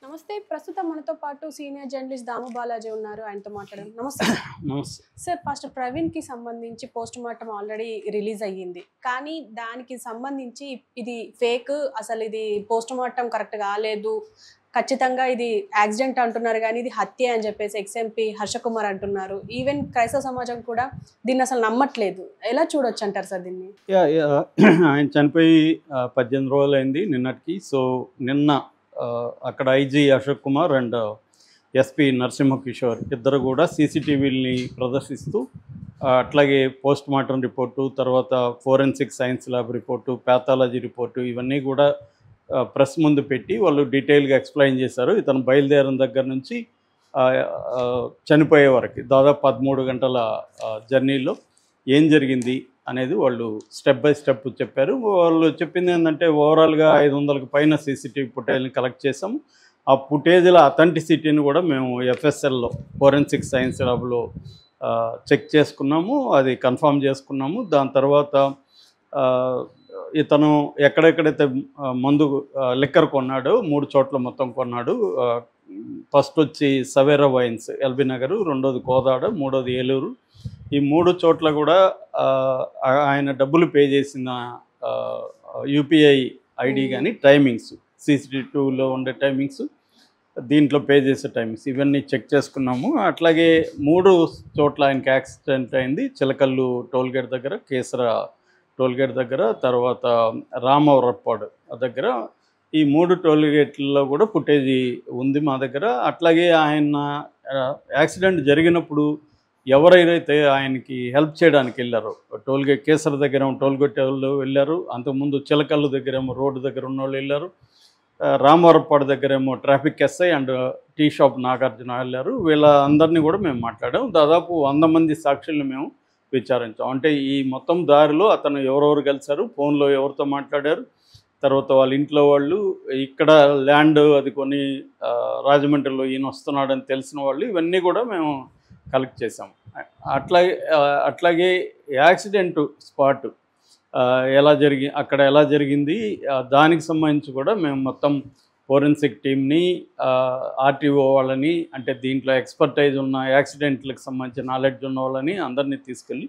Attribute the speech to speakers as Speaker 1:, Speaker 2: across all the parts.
Speaker 1: నమస్తే. ప్రస్తుతం మనతో పాటు సీనియర్ జర్నలిస్ట్ దాము బాలాజీ ఉన్నారు. ఆయనతో మాట్లాడదాం. నమస్తే
Speaker 2: నమస్తే.
Speaker 1: సార్. పాస్టర్ ప్రవీణ్‌కి సంబంధించి పోస్ట్ మార్టం ఆల్రెడీ రిలీజ్ అయ్యింది. కానీ దానికి సంబంధించి ఇది ఫేక్, అసలు ఇది పోస్ట్ మార్టం కరెక్ట్ కాలేదు, ఖచ్చితంగా ఇది యాక్సిడెంట్ అంటున్నారు కానీ ఇది హత్య అని చెప్పేసి ఎక్స్ఎంపీ హర్షకుమార్ అంటున్నారు. ఈవెన్ క్రైస్తవ సమాజం కూడా దీన్ని అసలు నమ్మట్లేదు. ఎలా చూడొచ్చు అంటారు సార్ దీన్ని?
Speaker 2: ఆయన చనిపోయి 18 రోజులైంది నిన్నటికి. సో నిన్న అక్కడ IG Ashok Kumar and SP Narasimha Kishore ఇద్దరు కూడా సీసీటీవీని ప్రదర్శిస్తూ అట్లాగే పోస్ట్ మార్టం రిపోర్టు, తర్వాత forensic science lab report, pathology report ఇవన్నీ కూడా ప్రెస్ ముందు పెట్టి వాళ్ళు డీటెయిల్గా ఎక్స్ప్లెయిన్ చేశారు. ఇతను బయలుదేరిన దగ్గర నుంచి చనిపోయే వరకు దాదాపు 13 గంటల జర్నీలో ఏం జరిగింది అనేది వాళ్ళు స్టెప్ బై స్టెప్ చెప్పారు. వాళ్ళు చెప్పింది ఏంటంటే ఓవరాల్గా 500కి పైన సీసీటీవీ ఫుటేజ్ని కలెక్ట్ చేసాము. ఆ ఫుటేజ్ల అథెంటిసిటీని కూడా మేము ఎఫ్ఎస్ఎల్లో ఫోరెన్సిక్ సైన్స్ ల్యాబ్లో చెక్ చేసుకున్నాము, అది కన్ఫర్మ్ చేసుకున్నాము. దాని తర్వాత ఇతను ఎక్కడెక్కడైతే మందు లిక్కర్ కొన్నాడో 3 చోట్ల మొత్తం కొన్నాడు. ఫస్ట్ వచ్చి సవేరా వైన్స్ ఎల్బీ నగరు, రెండోది కోదాడ, మూడోది ఏలూరు. ఈ 3 చోట్ల కూడా ఆయన డబ్బులు పే చేసిన యూపీఐ ఐడి కానీ టైమింగ్స్, CCTV2లో ఉండే టైమింగ్స్, దీంట్లో పే చేసే టైమింగ్స్ ఇవన్నీ చెక్ చేసుకున్నాము. అట్లాగే 3 చోట్ల ఆయనకి యాక్సిడెంట్ అయింది. చిలకల్లు టోల్గేట్ దగ్గర, కేసర టోల్గేట్ దగ్గర, తర్వాత రామవరప్పాడు దగ్గర. ఈ 3 టోల్గేట్లలో కూడా ఫుటేజీ ఉంది మా దగ్గర. అట్లాగే ఆయన యాక్సిడెంట్ జరిగినప్పుడు ఎవరైతే ఆయనకి హెల్ప్ చేయడానికి వెళ్ళారో, టోల్గేట్ కేసర దగ్గర టోల్గేట్ వాళ్ళు వెళ్ళారు, అంతకుముందు చిలకల్లు దగ్గరేమో రోడ్డు దగ్గర ఉన్న వాళ్ళు వెళ్ళారు, రామవరప్పాడు దగ్గరేమో traffic SI and tea shop Nagarjuna వెళ్ళారు. వీళ్ళందరినీ కూడా మేము మాట్లాడాం. దాదాపు 100 మంది సాక్షుల్ని మేము విచారించాం. అంటే ఈ మొత్తం దారిలో అతను ఎవరెవరు కలిశారు, ఫోన్లో ఎవరితో మాట్లాడారు, తర్వాత వాళ్ళ ఇంట్లో వాళ్ళు, ఇక్కడ ల్యాండ్ అది కొని రాజమండ్రిలో ఈయన వస్తున్నాడని తెలిసిన వాళ్ళు, ఇవన్నీ కూడా మేము కలెక్ట్ చేసాం. అట్లాగే యాక్సిడెంట్ స్పాట్ అక్కడ ఎలా జరిగింది దానికి సంబంధించి కూడా మేము మొత్తం ఫోరెన్సిక్ టీమ్ని, ఆర్టీఓ వాళ్ళని, అంటే దీంట్లో ఎక్స్పర్టైజ్ ఉన్న యాక్సిడెంట్లకు సంబంధించిన నాలెడ్జ్ ఉన్న వాళ్ళని అందరినీ తీసుకెళ్ళి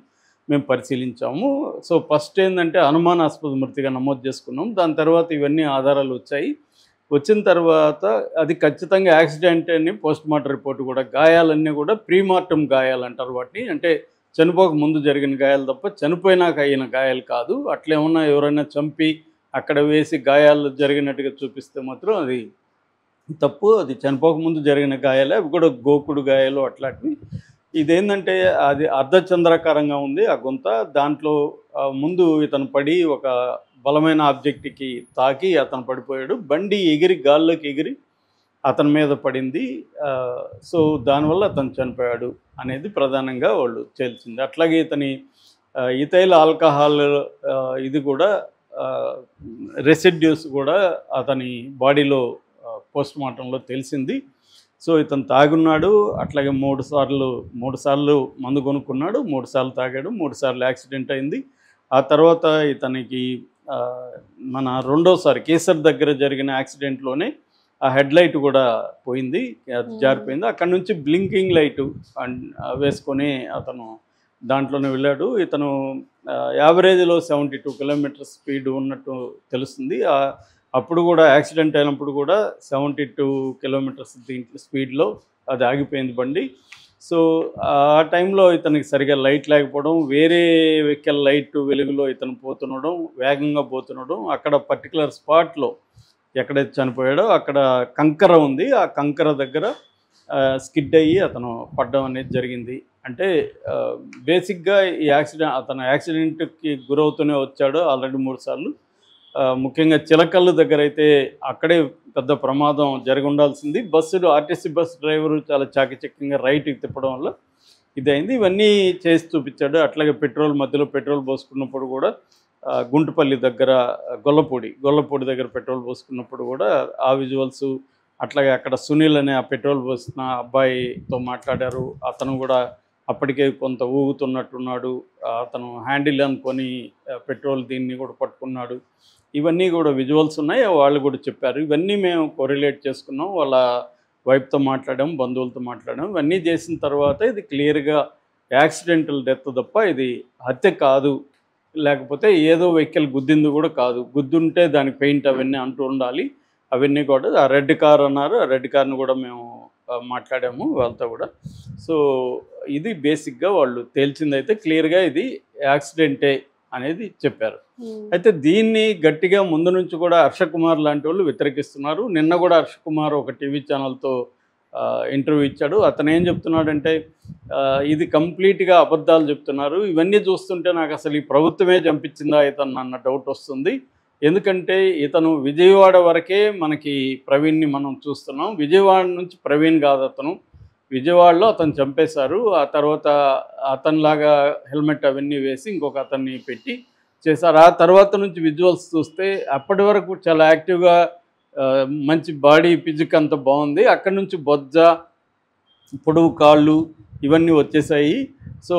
Speaker 2: మేము పరిశీలించాము. సో ఫస్ట్ ఏంటంటే అనుమానాస్పద మృతిగా నమోదు చేసుకున్నాం. దాని తర్వాత ఇవన్నీ ఆధారాలు వచ్చాయి. వచ్చిన తర్వాత అది ఖచ్చితంగా యాక్సిడెంట్ అని పోస్ట్ మార్టం రిపోర్ట్ కూడా, గాయాలన్నీ కూడా ప్రీమార్టం గాయాలు అంటారు వాటిని. అంటే చనిపోక ముందు జరిగిన గాయాలు తప్ప చనిపోయినాక అయిన గాయాలు కాదు. అట్లేమన్నా ఎవరైనా చంపి అక్కడ వేసి గాయాలు జరిగినట్టుగా చూపిస్తే మాత్రం అది తప్పు. అది చనిపోక ముందు జరిగిన గాయాలే, అవి కూడా గోకుడు గాయాలు అట్లాంటివి. ఇదేంటంటే అది అర్ధచంద్రాకారంగా ఉంది ఆ గుంత. దాంట్లో ముందు ఇతను పడి ఒక బలమైన ఆబ్జెక్ట్కి తాకి అతను పడిపోయాడు. బండి ఎగిరి గాల్లోకి ఎగిరి అతని మీద పడింది. సో దానివల్ల అతను చనిపోయాడు అనేది ప్రధానంగా వాళ్ళు తేల్చింది. అట్లాగే ఇతని ఇథైల్ ఆల్కహాల్ ఇది కూడా రెసిడ్యూస్ కూడా అతని బాడీలో పోస్ట్ మార్టంలో తెలిసింది. సో ఇతను తాగున్నాడు. అట్లాగే 3 సార్లు మందు కొనుక్కున్నాడు, 3 సార్లు తాగాడు, 3 సార్లు యాక్సిడెంట్ అయింది. ఆ తర్వాత ఇతనికి మన రెండోసారి కేసర్ దగ్గర జరిగిన యాక్సిడెంట్లోనే ఆ హెడ్ లైట్ కూడా పోయింది, జారిపోయింది. అక్కడ నుంచి బ్లింకింగ్ లైట్ వేసుకొని అతను దాంట్లోనే వెళ్ళాడు. ఇతను యావరేజ్లో 72 కిలోమీటర్ స్పీడ్ ఉన్నట్టు తెలుస్తుంది. అప్పుడు కూడా యాక్సిడెంట్ అయినప్పుడు కూడా 72 కిలోమీటర్స్ దీంట్లో స్పీడ్లో అది ఆగిపోయింది బండి. సో ఆ టైంలో ఇతనికి సరిగా లైట్ లేకపోవడం, వేరే వెహికల్ లైట్ వెలుగులో ఇతను పోతుండడం, వేగంగా పోతుండడం, అక్కడ పర్టికులర్ స్పాట్లో ఎక్కడైతే చనిపోయాడో అక్కడ కంకర ఉంది, ఆ కంకర దగ్గర స్కిడ్ అయ్యి అతను పడడం అనేది జరిగింది. అంటే బేసిక్గా ఈ అతను యాక్సిడెంట్కి గురవుతూనే వచ్చాడు ఆల్రెడీ 3 సార్లు. ముఖ్యంగా చిలకల్లు దగ్గర అయితే అక్కడే పెద్ద ప్రమాదం జరిగి ఉండాల్సింది. ఆర్టీసీ బస్సు డ్రైవరు చాలా చాకచక్యంగా రైట్కి తిప్పడం వల్ల ఇదైంది. ఇవన్నీ చేసి చూపించాడు. అట్లాగే మధ్యలో పెట్రోల్ పోసుకున్నప్పుడు కూడా గుంటుపల్లి దగ్గర గొల్లపూడి దగ్గర పెట్రోల్ పోసుకున్నప్పుడు కూడా ఆ విజువల్స్, అట్లాగే అక్కడ సునీల్ అనే ఆ పెట్రోల్ పోసిన అబ్బాయితో మాట్లాడారు. అతను కూడా అప్పటికే కొంత ఊగుతున్నట్టున్నాడు. అతను హ్యాండిల్ అనుకొని పెట్రోల్ దీన్ని కూడా పట్టుకున్నాడు. ఇవన్నీ కూడా విజువల్స్ ఉన్నాయి, వాళ్ళు కూడా చెప్పారు. ఇవన్నీ మేము కోరిలేట్ చేసుకున్నాం, వాళ్ళ వైఫ్తో మాట్లాడాం, బంధువులతో మాట్లాడాం. ఇవన్నీ చేసిన తర్వాత ఇది క్లియర్గా యాక్సిడెంటల్ డెత్ తప్ప ఇది హత్య కాదు, లేకపోతే ఏదో వెహికల్ గుద్దింది కూడా కాదు. గుద్దుంటే దానికి పెయింట్ అవన్నీ అంటూ ఉండాలి. అవన్నీ కూడా ఆ రెడ్ కార్ అన్నారు, ఆ రెడ్ కార్ని కూడా మేము మాట్లాడాము వాళ్ళతో కూడా. సో ఇది బేసిక్గా వాళ్ళు తేల్చిందైతే క్లియర్గా ఇది యాక్సిడెంటే అనేది చెప్పారు. అయితే దీన్ని గట్టిగా ముందు నుంచి కూడా హర్ష కుమార్ లాంటి వాళ్ళు వ్యతిరేకిస్తున్నారు. నిన్న కూడా హర్ష కుమార్ ఒక టీవీ ఛానల్తో ఇంటర్వ్యూ ఇచ్చాడు. అతను ఏం చెప్తున్నాడంటే ఇది కంప్లీట్గా అబద్ధాలు చెప్తున్నారు, ఇవన్నీ చూస్తుంటే నాకు అసలు ఈ ప్రభుత్వమే చంపించిందా ఇతను అన్న డౌట్ వస్తుంది. ఎందుకంటే ఇతను విజయవాడ వరకే మనకి ప్రవీణ్ని మనం చూస్తున్నాం, విజయవాడ నుంచి ప్రవీణ్ కాదు అతను, విజయవాడలో అతను చంపేశారు. ఆ తర్వాత అతనిలాగా హెల్మెట్ అవన్నీ వేసి ఇంకొక అతన్ని పెట్టి చేశారు. ఆ తర్వాత నుంచి విజువల్స్ చూస్తే అప్పటి వరకు చాలా యాక్టివ్గా మంచి బాడీ ఫిజిక్ అంత బాగుంది, అక్కడి నుంచి బొజ్జ, పొడవు కాళ్ళు ఇవన్నీ వచ్చేసాయి. సో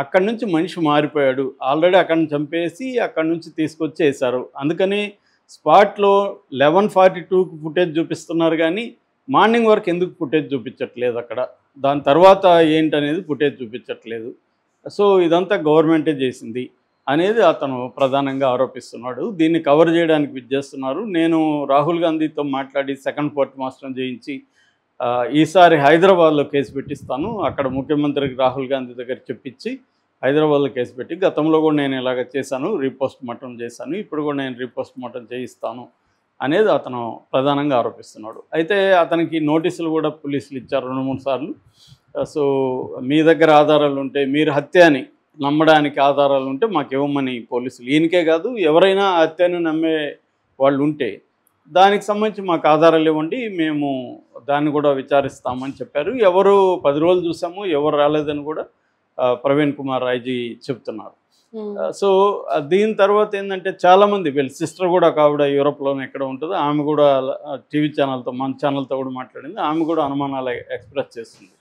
Speaker 2: అక్కడి నుంచి మనిషి మారిపోయాడు. ఆల్రెడీ అక్కడిని చంపేసి అక్కడి నుంచి తీసుకొచ్చి వేశారు. అందుకని స్పాట్లో 11:42కి ఫుటేజ్ చూపిస్తున్నారు, కానీ మార్నింగ్ వరకు ఎందుకు ఫుటేజ్ చూపించట్లేదు అక్కడ, దాని తర్వాత ఏంటనేది ఫుటేజ్ చూపించట్లేదు. సో ఇదంతా గవర్నమెంటే చేసింది అనేది అతను ప్రధానంగా ఆరోపిస్తున్నాడు. దీన్ని కవర్ చేయడానికి విజ్జేస్తున్నారు. నేను రాహుల్ గాంధీతో మాట్లాడి సెకండ్ పోస్ట్ మార్టం చేయించి ఈసారి హైదరాబాద్లో కేసు పెట్టిస్తాను, అక్కడ ముఖ్యమంత్రికి రాహుల్ గాంధీ దగ్గర చెప్పించి హైదరాబాద్లో కేసు పెట్టి, గతంలో కూడా నేను ఇలాగ చేశాను, రీపోస్ట్ మార్టం చేశాను, ఇప్పుడు కూడా నేను రీపోస్ట్ మార్టం చేయిస్తాను అనేది అతను ప్రధానంగా ఆరోపిస్తున్నాడు. అయితే అతనికి నోటీసులు కూడా పోలీసులు ఇచ్చారు 2-3 సార్లు. సో మీ దగ్గర ఆధారాలు ఉంటే, మీరు హత్య అని నమ్మడానికి ఆధారాలు ఉంటే మాకు ఇవ్వమని పోలీసులు, ఈయనకే కాదు ఎవరైనా హత్యని నమ్మే వాళ్ళు ఉంటే దానికి సంబంధించి మాకు ఆధారాలు ఇవ్వండి, మేము దాన్ని కూడా విచారిస్తామని చెప్పారు. ఎవరు 10 రోజులు చూసాము, ఎవరు రాలేదని కూడా ప్రవీణ్ కుమార్ ఐజీ చెప్తున్నారు. సో దీని తర్వాత ఏంటంటే చాలామంది వీళ్ళ సిస్టర్ కూడా ఆవిడ యూరోప్లోనే ఎక్కడ ఉంటుందో, ఆమె కూడా టీవీ ఛానల్తో మన ఛానల్తో కూడా మాట్లాడింది. ఆమె కూడా అనుమానాలు ఎక్స్ప్రెస్ చేస్తుంది.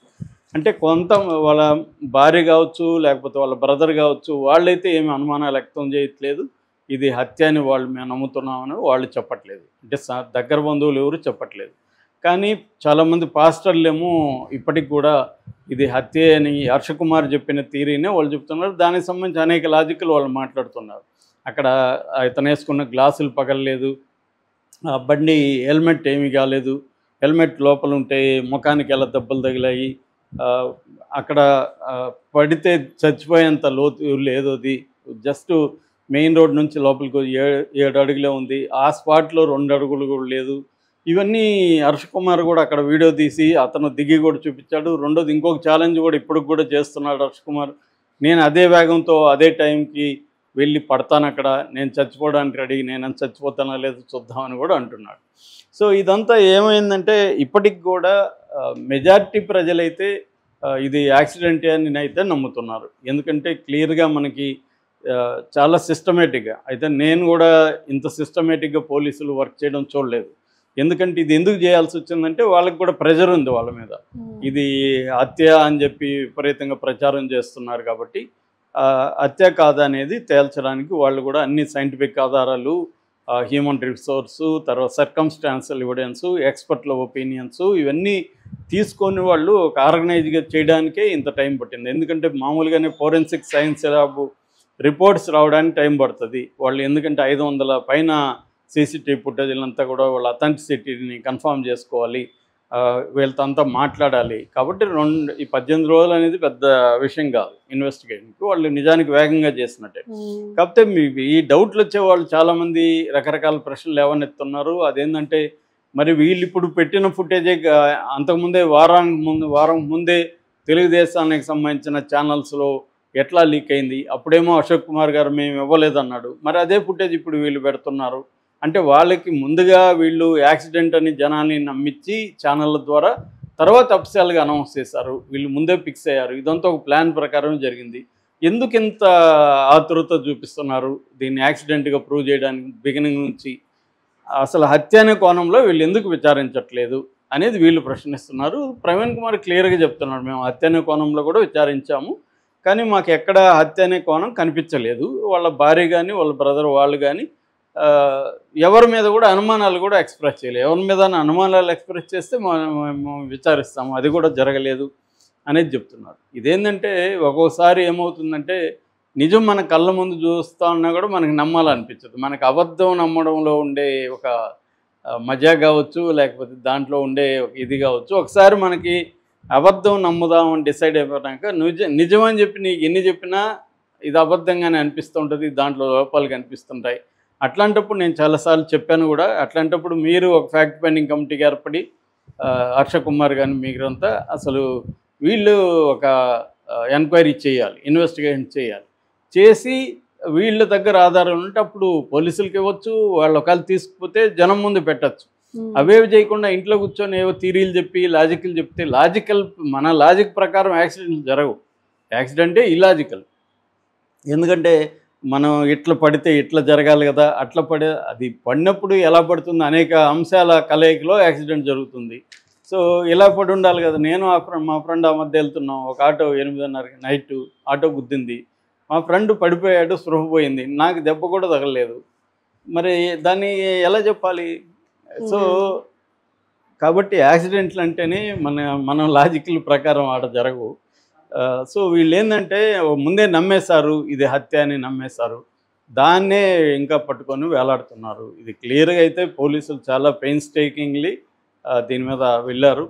Speaker 2: అంటే కొంత వాళ్ళ భార్య కావచ్చు, లేకపోతే వాళ్ళ బ్రదర్ కావచ్చు, వాళ్ళైతే ఏమి అనుమానాలు వ్యక్తం చేయట్లేదు, ఇది హత్య అని వాళ్ళు మేము నమ్ముతున్నామని వాళ్ళు చెప్పట్లేదు. అంటే దగ్గర బంధువులు ఎవరు చెప్పట్లేదు. కానీ చాలామంది పాస్టర్లేమో ఇప్పటికి కూడా ఇది హత్య అని హర్ష కుమార్ చెప్పిన థియరీనే వాళ్ళు చెప్తున్నారు. దానికి సంబంధించి అనేక లాజికల్ వాళ్ళు మాట్లాడుతున్నారు. అక్కడ ఇతను వేసుకున్న గ్లాసులు పగలలేదు, బండి హెల్మెట్ ఏమీ కాలేదు, హెల్మెట్ లోపల ఉంటే ముఖానికి ఎలా దెబ్బలు తగిలాయి, అక్కడ పడితే చచ్చిపోయేంత లోతు లేదు, అది జస్ట్ మెయిన్ రోడ్ నుంచి లోపలికి 7 అడుగులే ఉంది, ఆ స్పాట్లో 2 అడుగులు కూడా లేదు. ఇవన్నీ హర్ష కుమార్ కూడా అక్కడ వీడియో తీసి అతను దిగి కూడా చూపించాడు. రెండోది ఇంకొక ఛాలెంజ్ కూడా ఇప్పటికి కూడా చేస్తున్నాడు హర్ష కుమార్, నేను అదే వేగంతో అదే టైంకి వెళ్ళి పడతాను అక్కడ, నేను చచ్చిపోవడానికి రెడీ, నేను చచ్చిపోతానా లేదు చూద్దామని కూడా అంటున్నాడు. సో ఇదంతా ఏమైందంటే ఇప్పటికి కూడా మెజారిటీ ప్రజలైతే ఇది యాక్సిడెంటే అని నేనైతే నమ్ముతున్నారు. ఎందుకంటే క్లియర్గా మనకి చాలా సిస్టమేటిక్గా, అయితే నేను కూడా ఇంత సిస్టమేటిక్గా పోలీసులు వర్క్ చేయడం చూడలేదు. ఎందుకంటే ఇది ఎందుకు చేయాల్సి వచ్చిందంటే వాళ్ళకి కూడా ప్రెజర్ ఉంది వాళ్ళ మీద, ఇది హత్య అని చెప్పి విపరీతంగా ప్రచారం చేస్తున్నారు కాబట్టి హత్య కాదా అనేది తేల్చడానికి వాళ్ళు కూడా అన్ని సైంటిఫిక్ ఆధారాలు, హ్యూమన్ రిసోర్సు, తర్వాత సర్కమ్స్టాన్షియల్ ఎవిడెన్సు, ఎక్స్పర్ట్ల ఒపీనియన్స్ ఇవన్నీ తీసుకొని వాళ్ళు ఒక ఆర్గనైజ్గా చేయడానికే ఇంత టైం పట్టింది. ఎందుకంటే మామూలుగానే ఫోరెన్సిక్ సైన్స్ ల్యాబ్ రిపోర్ట్స్ రావడానికి టైం పడుతుంది వాళ్ళు, ఎందుకంటే 500 పైన సీసీటీవీ ఫుటేజ్లంతా కూడా వాళ్ళ అథెంటిసిటీని కన్ఫర్మ్ చేసుకోవాలి, వీళ్ళతో అంతా మాట్లాడాలి. కాబట్టి ఈ 18 రోజులు అనేది పెద్ద విషయం కాదు ఇన్వెస్టిగేషన్కి, వాళ్ళు నిజానికి వేగంగా చేసినట్టే. కాకపోతే ఈ డౌట్లు వచ్చే వాళ్ళు చాలామంది రకరకాల ప్రశ్నలు లేవనెత్తున్నారు. అదేంటంటే మరి వీళ్ళు ఇప్పుడు పెట్టిన ఫుటేజే అంతకుముందే వారం ముందే తెలుగుదేశానికి సంబంధించిన ఛానల్స్లో ఎట్లా లీక్ అయింది, అప్పుడేమో అశోక్ కుమార్ గారు మేము ఇవ్వలేదన్నాడు, మరి అదే ఫుటేజ్ ఇప్పుడు వీళ్ళు పెడుతున్నారు. అంటే వాళ్ళకి ముందుగా వీళ్ళు యాక్సిడెంట్ అని జనాన్ని నమ్మించి ఛానళ్ళ ద్వారా తర్వాత అఫీషియల్గా అనౌన్స్ చేశారు, వీళ్ళు ముందే ఫిక్స్ అయ్యారు. ఇదంతా ఒక ప్లాన్ ప్రకారం జరిగింది. ఎందుకు ఇంత ఆతురత చూపిస్తున్నారు దీన్ని యాక్సిడెంట్గా ప్రూవ్ చేయడానికి? బిగినింగ్ నుంచి అసలు హత్య అనే కోణంలో వీళ్ళు ఎందుకు విచారించట్లేదు అనేది వీళ్ళు ప్రశ్నిస్తున్నారు. ప్రవీణ్ కుమార్ క్లియర్గా చెప్తున్నాడు, మేము హత్య అనే కోణంలో కూడా విచారించాము, కానీ మాకు ఎక్కడ హత్య అనే కోణం కనిపించలేదు. వాళ్ళ భార్య కానీ వాళ్ళ బ్రదర్ వాళ్ళు కానీ ఎవరి మీద కూడా అనుమానాలు కూడా ఎక్స్ప్రెస్ చేయలేదు. ఎవరి మీద అనుమానాలు ఎక్స్ప్రెస్ చేస్తే మేము విచారిస్తాము, అది కూడా జరగలేదు అనేది చెప్తున్నారు. ఇదేంటంటే ఒక్కోసారి ఏమవుతుందంటే నిజం మన కళ్ళ ముందు చూస్తూ ఉన్నా కూడా మనకి నమ్మాలనిపించదు. మనకు అబద్ధం నమ్మడంలో ఉండే ఒక మజా కావచ్చు, లేకపోతే దాంట్లో ఉండే ఇది కావచ్చు. ఒకసారి మనకి అబద్ధం నమ్ముదామని డిసైడ్ అయిపోయాక నిజమని చెప్పి నీకు ఎన్ని చెప్పినా ఇది అబద్ధంగానే అనిపిస్తూ ఉంటుంది, దాంట్లో లోపాలు కనిపిస్తుంటాయి. అట్లాంటప్పుడు నేను చాలాసార్లు చెప్పాను కూడా. అట్లాంటప్పుడు మీరు ఒక ఫ్యాక్ట్ ఫైండింగ్ కమిటీకి ఏర్పడి హర్ష కుమార్ కానీ మీరంతా అసలు వీళ్ళు ఒక ఎంక్వైరీ చేయాలి, ఇన్వెస్టిగేషన్ చేయాలి. చేసి వీళ్ళ దగ్గర ఆధారం ఉంటే అప్పుడు పోలీసులకి ఇవ్వచ్చు, వాళ్ళు ఒకవేళ తీసుకుపోతే జనం ముందు పెట్టచ్చు. అవేవి చేయకుండా ఇంట్లో కూర్చొని ఏవో థీరీలు చెప్పి లాజిక్లు చెప్తే మన లాజిక్ ప్రకారం యాక్సిడెంట్లు జరగవు. యాక్సిడెంటే ఇలాజికల్. ఎందుకంటే మనం ఇట్లా పడితే ఇట్లా జరగాలి కదా, అట్లా అది పడినప్పుడు ఎలా పడుతుంది అనేక అంశాల కలయికలో యాక్సిడెంట్ జరుగుతుంది. సో ఇలా పడి ఉండాలి కదా. నేను మా ఫ్రెండ్ ఆ మధ్య వెళ్తున్నాం, ఒక ఆటో 8:30 నైట్ ఆటో గుద్దింది. మా ఫ్రెండ్ పడిపోయాడు, స్పృహ పోయింది, నాకు దెబ్బ కూడా తగలలేదు. మరి దాన్ని ఎలా చెప్పాలి? సో కాబట్టి యాక్సిడెంట్లు అంటేనే మనం లాజికల్ ప్రకారం ఆట జరగవు. సో వీళ్ళు ఏంటంటే ముందే నమ్మేశారు, ఇది హత్య అని నమ్మేశారు. దాన్నే ఇంకా పట్టుకొని వేలాడుతున్నారు. ఇది క్లియర్గా అయితే పోలీసులు చాలా పెయిన్స్టేకింగ్లీ దీని మీద వెళ్ళారు.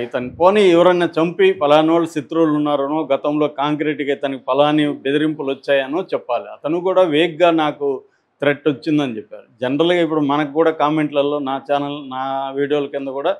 Speaker 2: ఇతను పోనీ ఎవరన్నా చంపి పలానోళ్ళు శత్రువులు ఉన్నారనో, గతంలో కాంక్రీట్గా ఇతనికి పలాని బెదిరింపులు వచ్చాయనో చెప్పాలి. అతను కూడా వేగ్గా నాకు థ్రెట్ వచ్చిందని చెప్పారు. జనరల్గా ఇప్పుడు మనకు కూడా కామెంట్లలో నా వీడియోల కింద కూడా